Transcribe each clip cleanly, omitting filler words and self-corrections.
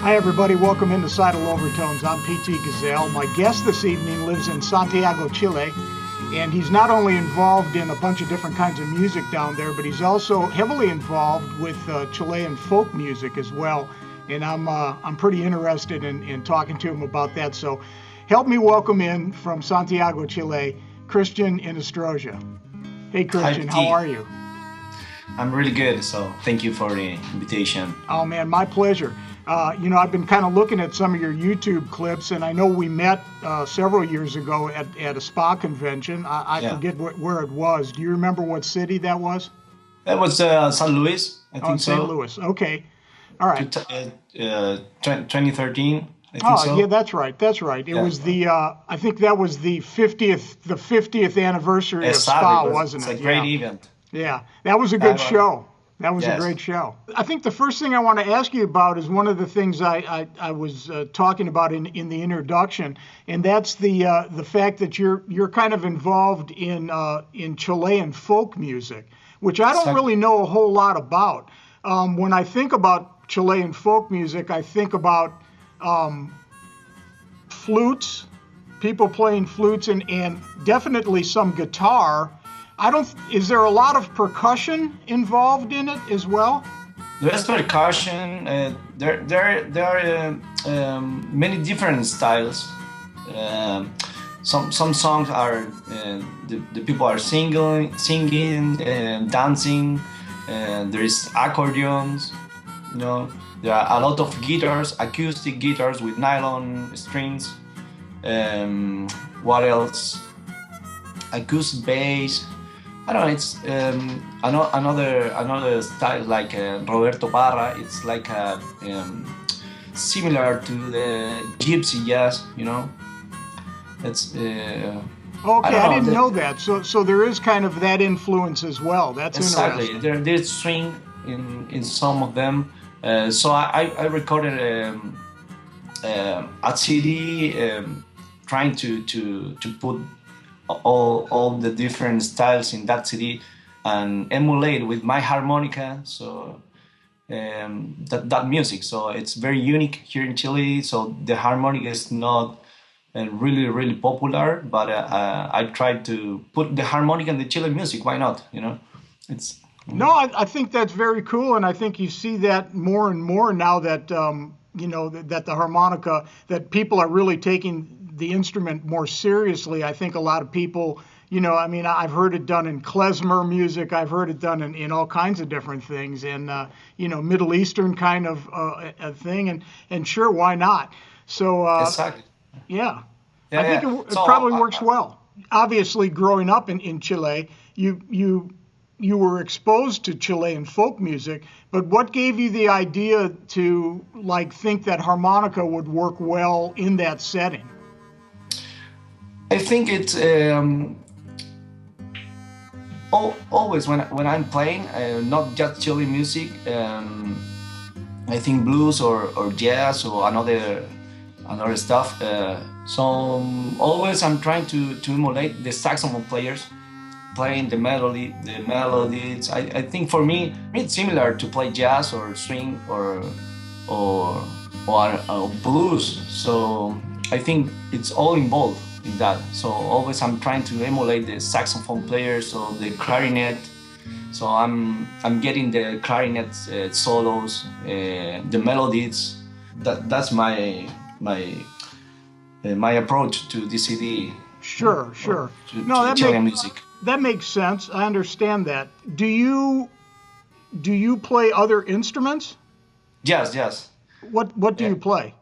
Hi everybody, welcome into Seydel Overtones. I'm PT Gazell. My guest this evening lives in Santiago, Chile, and he's not only involved in a bunch of different kinds of music down there, but he's also heavily involved with Chilean folk music as well. And I'm pretty interested in talking to him about that. So help me welcome in from Santiago, Chile, Cristian Inostroza. Hey Cristian, how are you? I'm really good, so thank you for the invitation. Oh man, my pleasure. I've been kind of looking at some of your YouTube clips, and I know we met several years ago at a spa convention. I forget where it was. Do you remember what city that was? That was St. Louis, I think so. St. Louis. Okay. All right. 2013, I think so. Yeah, that's right. That's right. It was I think that was the 50th anniversary of spa, wasn't it? It's a great event. Yeah, that was a good show. That was a great show. I think the first thing I want to ask you about is one of the things I was talking about in the introduction, and that's the fact that you're kind of involved in Chilean folk music, which I don't really know a whole lot about. When I think about Chilean folk music, I think about flutes, people playing flutes, and definitely some guitar. Is there a lot of percussion involved in it as well? There's percussion. There are many different styles. Some songs are the people are singing, dancing. There is accordions. There are a lot of guitars, acoustic guitars with nylon strings. What else? Acoustic bass. I don't know. It's another style like Roberto Parra. It's like similar to the gypsy jazz. It's okay. I didn't know that. So there is kind of that influence as well. That's exactly. interesting. There's string in some of them. So I recorded a CD trying to put all the different styles in that CD and emulate with my harmonica, so that music. So it's very unique here in Chile. So the harmonica is not really popular, but I tried to put the harmonica in the Chilean music. Why not? It's no. I think that's very cool, and I think you see that more and more now that that the harmonica, that people are really taking the instrument more seriously. I think a lot of people, I've heard it done in klezmer music. I've heard it done in all kinds of different things, and Middle Eastern kind of a thing, and sure, why not? So exactly. Yeah. I think it probably works well. Obviously, growing up in Chile, you were exposed to Chilean folk music, but what gave you the idea to think that harmonica would work well in that setting? I think it's always when I'm playing, not just Chilean music. I think blues or jazz or another stuff. So always I'm trying to emulate the saxophone players playing the melodies. I think for me it's similar to play jazz or swing or blues. So I think it's all involved in that. So always I'm trying to emulate the saxophone players or the clarinet. So I'm getting the clarinet solos, the melodies. That's my approach to this CD. Sure. To Chilean music. That makes sense. I understand that. Do you play other instruments? Yes. What do you play?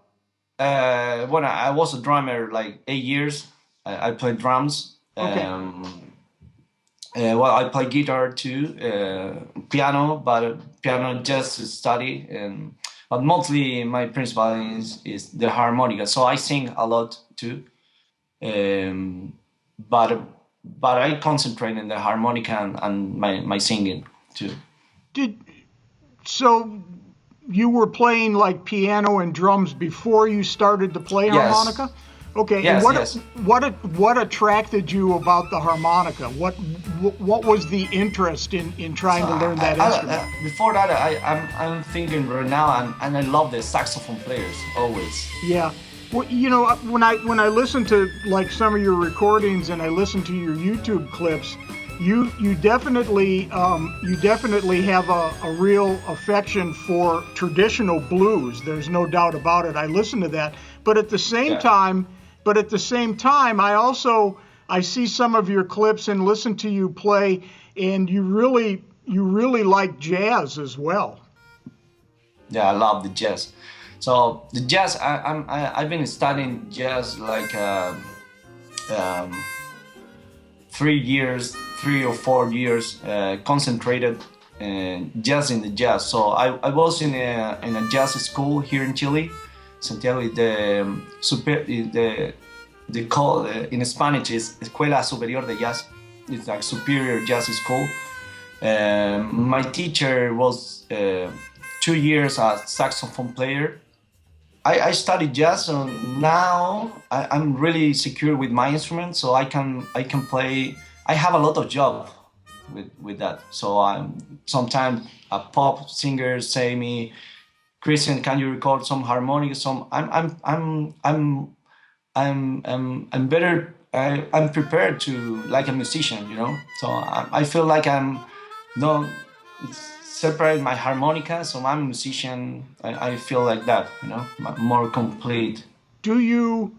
When I was a drummer like 8 years, I played drums. Okay. I play guitar too, piano, but piano just to study. But mostly my principal is the harmonica. So I sing a lot too. But I concentrate on the harmonica and my singing too. So you were playing like piano and drums before you started to play harmonica? Okay, and Yes, yes. what attracted you about the harmonica? What was the interest in So trying to learn that instrument? before that, I'm thinking right now, and I love the saxophone players always. Yeah. Well, you know, when I listen to like some of your recordings and I listen to your YouTube clips, you definitely have a real affection for traditional blues. There's no doubt about it. I listen to that, but at the same Yeah. time, I see some of your clips and listen to you play, and you really like jazz as well. Yeah, I love the jazz. So the jazz, I've been studying jazz like um, 3 years, 3 or 4 years, concentrated just in the jazz. So I was in a jazz school here in Chile. Santiago is the the call in Spanish is Escuela Superior de Jazz. It's like superior jazz school. My teacher was 2 years as saxophone player. I studied jazz, so now I'm really secure with my instrument, so I can play. I have a lot of job with that. So I'm sometimes a pop singer say me, Christian, can you record some harmonic? Some I'm better. I'm prepared to like a musician, you know. So I feel like I'm don't separate my harmonica. So I'm a musician. I feel like that, you know, more complete. Do you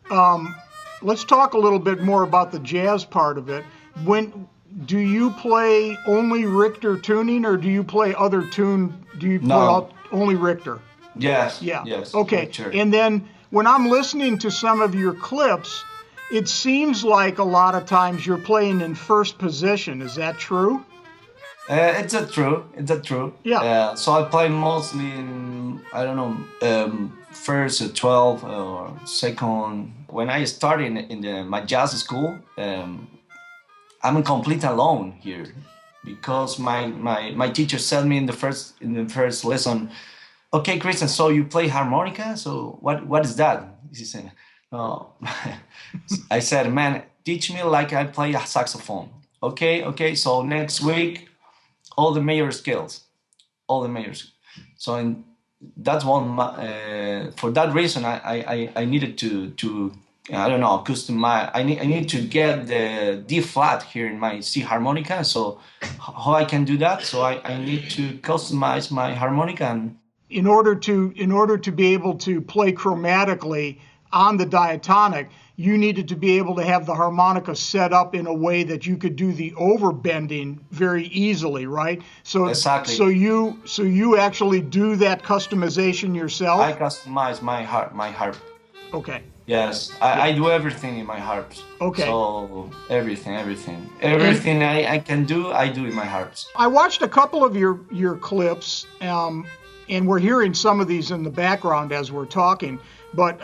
um, let's talk a little bit more about the jazz part of it. When do you play only Richter tuning, or do you play other tune? Do you play No. only Richter? Yes. Yeah. Yes. Okay. Sure. And then when I'm listening to some of your clips, it seems like a lot of times you're playing in first position. Is that true? It's a true. It's a true. Yeah. So I play mostly in I don't know first 12 or second. When I started my jazz school, I'm complete alone here because my teacher said me in the first lesson. Okay, Christian. So you play harmonica? So what is that? He said. No, I said, man, teach me like I play a saxophone. Okay, okay. So next week all the major scales, all the majors. So that's one. For that reason, I needed to I don't know customize. I need to get the D flat here in my C harmonica. So how I can do that? So I need to customize my harmonica and In order to be able to play chromatically on the diatonic, you needed to be able to have the harmonica set up in a way that you could do the overbending very easily, right? So exactly. so you actually do that customization I yourself? customize my harp. Okay. Yes, Yeah. I do everything in my harps. Okay. So everything, everything, And everything I can do, I do in my harps. I watched a couple of your clips, and we're hearing some of these in the background as we're talking. But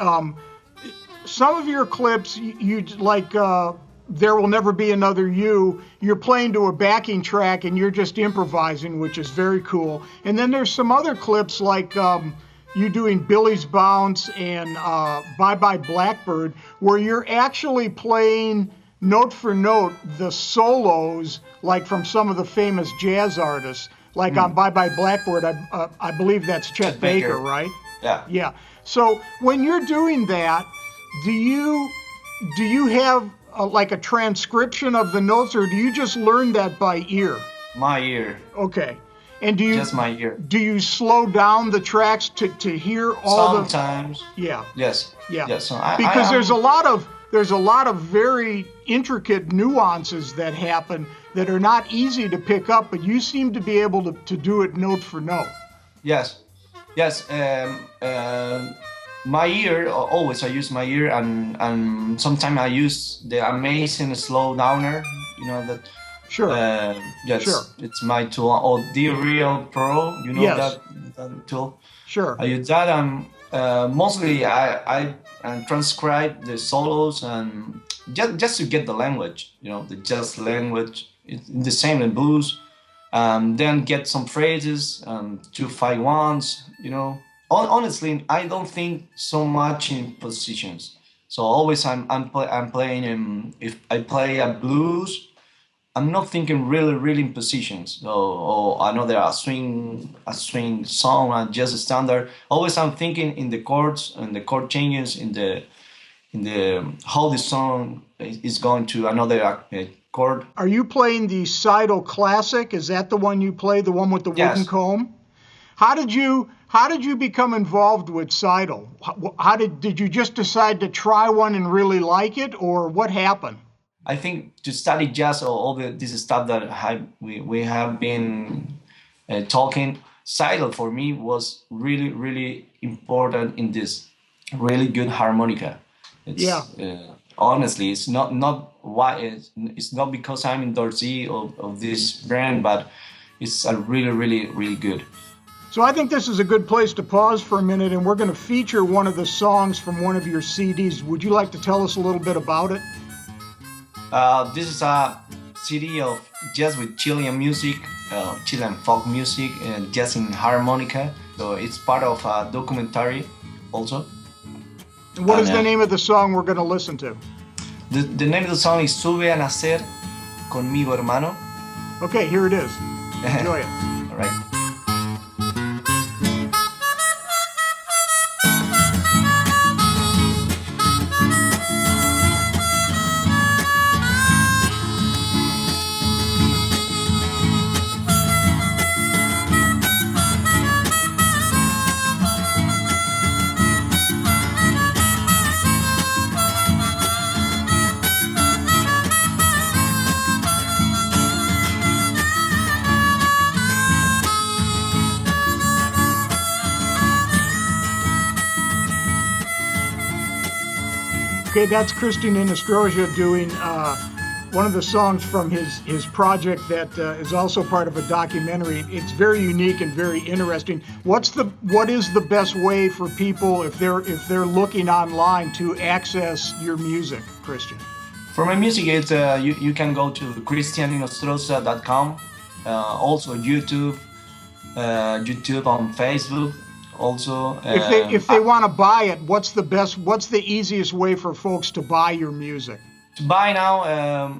some of your clips, you like "There Will Never Be Another You." You're playing to a backing track, and you're just improvising, which is very cool. And then there's some other clips like you doing Billy's Bounce and Bye Bye Blackbird, where you're actually playing note for note the solos like from some of the famous jazz artists. Like on Bye Bye Blackbird, I believe that's Chet Chet Baker, Baker. right? Yeah. Yeah. So when you're doing that, do you have like a transcription of the notes, or do you just learn that by ear? My ear, Okay. And do you just my ear. do you slow down the tracks to hear all the? Sometimes, Yeah. yes, Yeah. yes. So I Because there's a am, lot of very intricate nuances that happen that are not easy to pick up, but you seem to be able to do it note for note. yes, yes. My ear, always I use my ear, and sometimes I use the amazing slow downer. You know that. Sure. Yes, Sure. it's my tool. Or the Real Pro, you know Yes. that tool. Sure. I use that. Mostly I transcribe the solos and just to get the language, you know, the jazz language. It's the same in blues. Then get some phrases, 2 5 1s. You know, honestly, I don't think so much in positions. So always I'm playing. If I play a blues, I'm not thinking really in positions or another a swing song and just a standard. Always I'm thinking in the chords and the chord changes in the how the song is going to another chord. Are you playing the Seydel Classic? Is that the one you play, the one with the wooden Yes, comb? How did you become involved with Seydel? Did you just decide to try one and really like it, or what happened? I think to study jazz or all this stuff that we have been talking, Seidel for me was really important in this really good harmonica. Yeah. It's honestly, it's not why it's not because I'm endorsee of this brand, but it's a really good. So I think this is a good place to pause for a minute, and we're going to feature one of the songs from one of your CDs. Would you like to tell us a little bit about it? This is a CD of jazz with Chilean music, Chilean folk music, and jazz in harmonica. So it's part of a documentary also. What And is the name of the song we're going to listen to? the name of the song is Sube a Nacer conmigo, hermano. Okay, here it is. Enjoy it. All right. Okay, that's Cristian Inostroza doing one of the songs from his project that is also part of a documentary. It's very unique and very interesting. What is the best way for people if they're looking online to access your music, Cristian? For my music, it's you can go to CristianInostroza.com. Also YouTube on Facebook. Also, If they want to buy it, what's the easiest way for folks to buy your music? to buy now,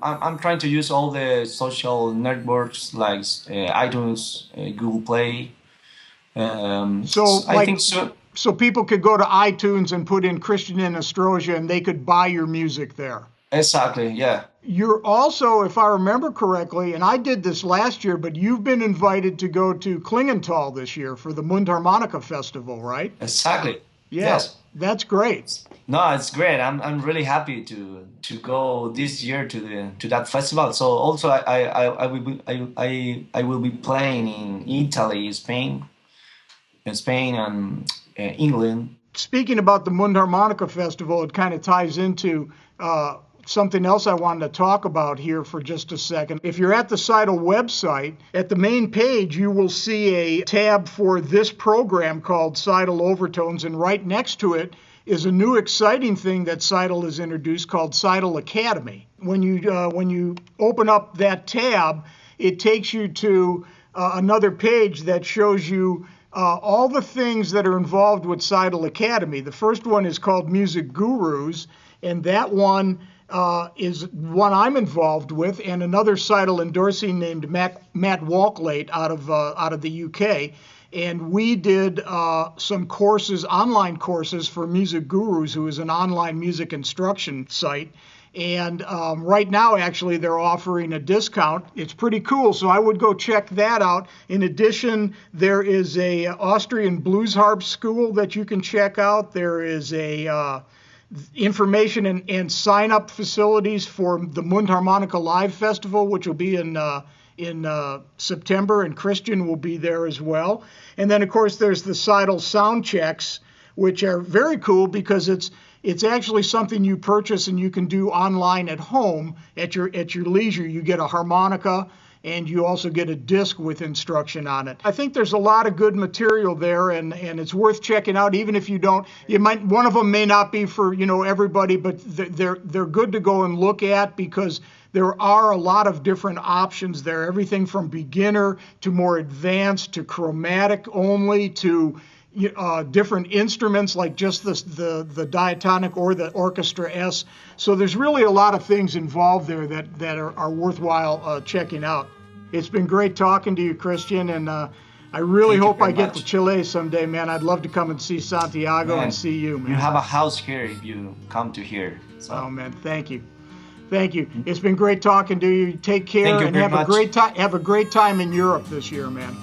I'm trying to use all the social networks like iTunes, Google Play. So I think so. so people could go to iTunes and put in Cristian Inostroza and they could buy your music there. Exactly, yeah. You're also, if I remember correctly, and I did this last year, but you've been invited to go to Klingenthal this year for the Mundharmonica Festival, right? Exactly. Yeah, Yes. that's great. No, it's great. I'm really happy to go this year to that festival. So also I will be playing in Italy, Spain and England. Speaking about the Mundharmonica Festival, it kind of ties into something else I wanted to talk about here for just a second. If you're at the Seydel website, at the main page, you will see a tab for this program called Seydel Overtones, and right next to it is a new exciting thing that Seydel has introduced called Seydel Academy. When you open up that tab, it takes you to another page that shows you all the things that are involved with Seydel Academy. The first one is called Music Gurus, and that one is one I'm involved with, and another Seydel endorsee named Matt Walklate out of the UK. And we did some courses, online courses for Music Gurus, who is an online music instruction site. And right now, actually, they're offering a discount. It's pretty cool, so I would go check that out. In addition, there is a Austrian blues harp school that you can check out. There is a information and sign-up facilities for the Mundharmonica Live Festival, which will be in September, and Cristian will be there as well. And then, of course, there's the Seydel sound checks, which are very cool because it's actually something you purchase and you can do online at home at your leisure. You get a harmonica and you also get a disc with instruction on it. I think there's a lot of good material there, and it's worth checking out. Even if you don't, one of them may not be for everybody, but they're good to go and look at because there are a lot of different options there. Everything from beginner to more advanced to chromatic only to different instruments like just the diatonic or the orchestra S. So there's really a lot of things involved there that are worthwhile checking out. It's been great talking to you, Cristian, and I really hope I get to Chile someday, man. I'd love to come and see Santiago and see you, man. You have a house here if you come to here. So. Oh, man, thank you. Thank you. It's been great talking to you. Take care and have a great time. Have a great time in Europe this year, man.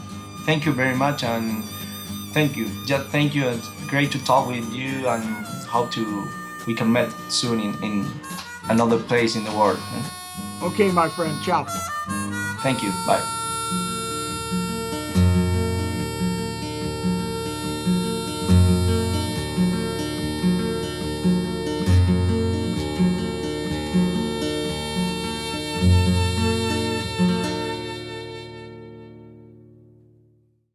Thank you very much, and thank you. Just thank you. It's great to talk with you, and hope we can meet soon in another place in the world. Okay, my friend. Ciao. Thank you. Bye.